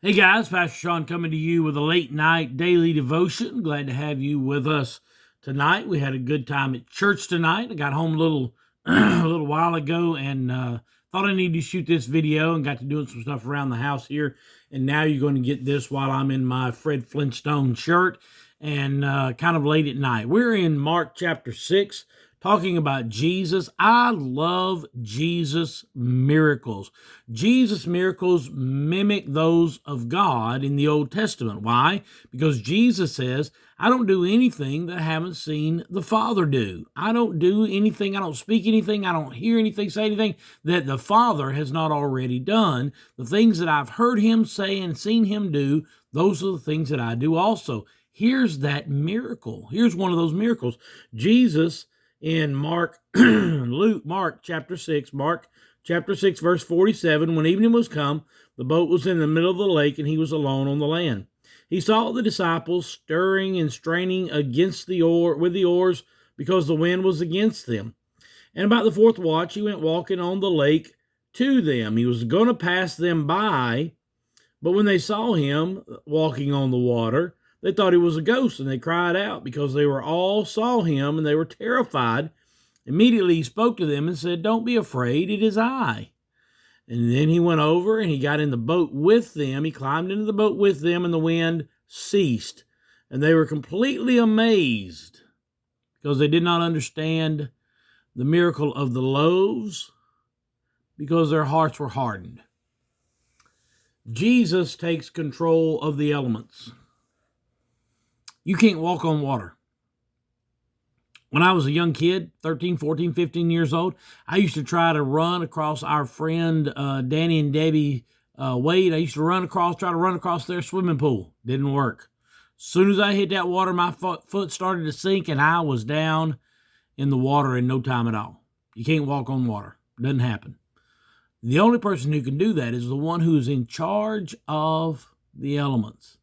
Hey guys, Pastor Sean coming to you with a late night daily devotion. Glad to have you with us tonight. We had a good time at church tonight. I got home a little a little while ago and thought I needed to shoot this video and got to doing some stuff around the house here. And now you're going to get this while I'm in my Fred Flintstone shirt and kind of late at night. We're in Mark chapter 6. Talking about Jesus. I love Jesus' miracles. Jesus' miracles mimic those of God in the Old Testament. Why? Because Jesus says, I don't do anything that I haven't seen the Father do. I don't do anything, I don't speak anything, I don't hear anything, say anything that the Father has not already done. The things that I've heard him say and seen him do, those are the things that I do also. Here's that miracle. Here's one of those miracles. Jesus in Mark chapter 6, verse 47, when evening was come, the boat was in the middle of the lake, and he was alone on the land. He saw the disciples stirring and straining against with the oars, because the wind was against them. And about the fourth watch, he went walking on the lake to them. He was going to pass them by, but when they saw him walking on the water, they thought he was a ghost, and they cried out because they all saw him, and they were terrified. Immediately he spoke to them and said, Don't be afraid, it is I. And then he went over and he got in the boat with them. He climbed into the boat with them, and the wind ceased. And they were completely amazed because they did not understand the miracle of the loaves because their hearts were hardened. Jesus takes control of the elements. You can't walk on water. When I was a young kid, 13, 14, 15 years old, I used to try to run across our friend Danny and Debbie Wade. I used to try to run across their swimming pool. Didn't work. As soon as I hit that water, my foot started to sink, and I was down in the water in no time at all. You can't walk on water. Doesn't happen. The only person who can do that is the one who is in charge of the elements,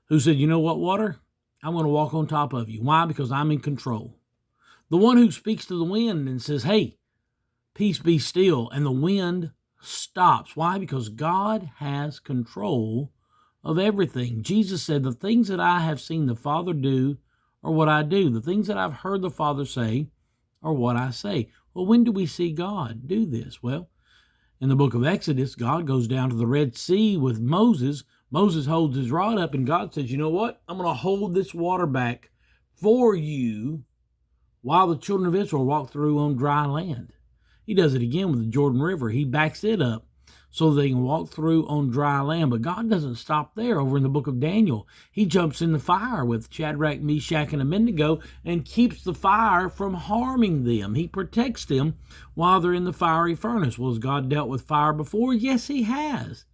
who said, you know what, water? I'm going to walk on top of you. Why? Because I'm in control. The one who speaks to the wind and says, hey, peace be still, and the wind stops. Why? Because God has control of everything. Jesus said, the things that I have seen the Father do are what I do. The things that I've heard the Father say are what I say. Well, when do we see God do this? Well, in the book of Exodus, God goes down to the Red Sea with Moses. Moses holds his rod up, and God says, you know what? I'm going to hold this water back for you while the children of Israel walk through on dry land. He does it again with the Jordan River. He backs it up so they can walk through on dry land. But God doesn't stop there. Over in the book of Daniel, he jumps in the fire with Shadrach, Meshach, and Abednego and keeps the fire from harming them. He protects them while they're in the fiery furnace. Well, has God dealt with fire before? Yes, he has.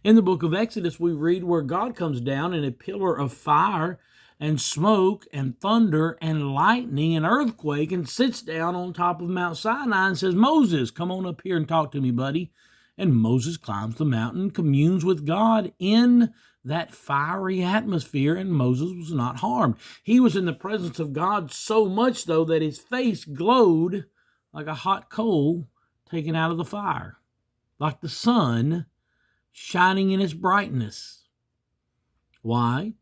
In the book of Exodus, we read where God comes down in a pillar of fire and smoke and thunder and lightning and earthquake and sits down on top of Mount Sinai and says, Moses, come on up here and talk to me, buddy. And Moses climbs the mountain, communes with God in that fiery atmosphere, and Moses was not harmed. He was in the presence of God so much, though, that his face glowed like a hot coal taken out of the fire, like the sun shining in its brightness. Why?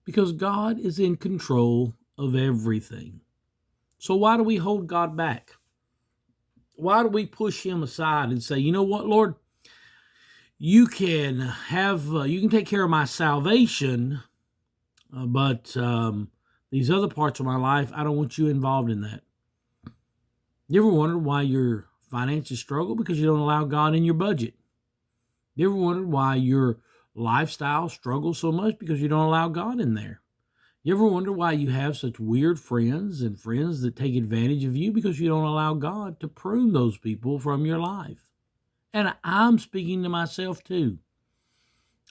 Because God is in control of everything. So why do we hold God back? Why do we push him aside and say, you know what, Lord, you can take care of my salvation, but these other parts of my life, I don't want you involved in that. You ever wondered why your finances struggle? Because you don't allow God in your budget. You ever wondered why your lifestyle struggles so much? Because you don't allow God in there. You ever wonder why you have such weird friends and friends that take advantage of you? Because you don't allow God to prune those people from your life. And I'm speaking to myself too.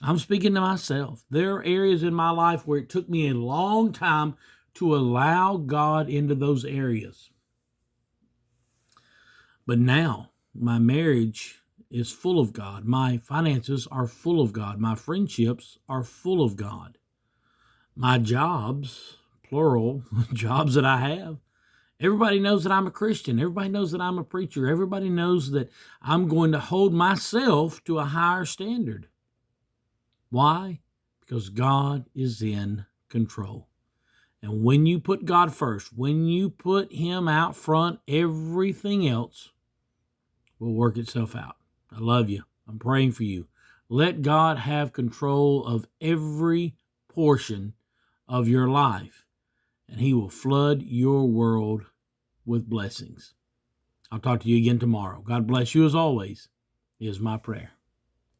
I'm speaking to myself. There are areas in my life where it took me a long time to allow God into those areas. But now my marriage is full of God. My finances are full of God. My friendships are full of God. My jobs, plural, jobs that I have, everybody knows that I'm a Christian. Everybody knows that I'm a preacher. Everybody knows that I'm going to hold myself to a higher standard. Why? Because God is in control. And when you put God first, when you put Him out front, everything else will work itself out. I love you. I'm praying for you. Let God have control of every portion of your life, and He will flood your world with blessings. I'll talk to you again tomorrow. God bless you as always, is my prayer.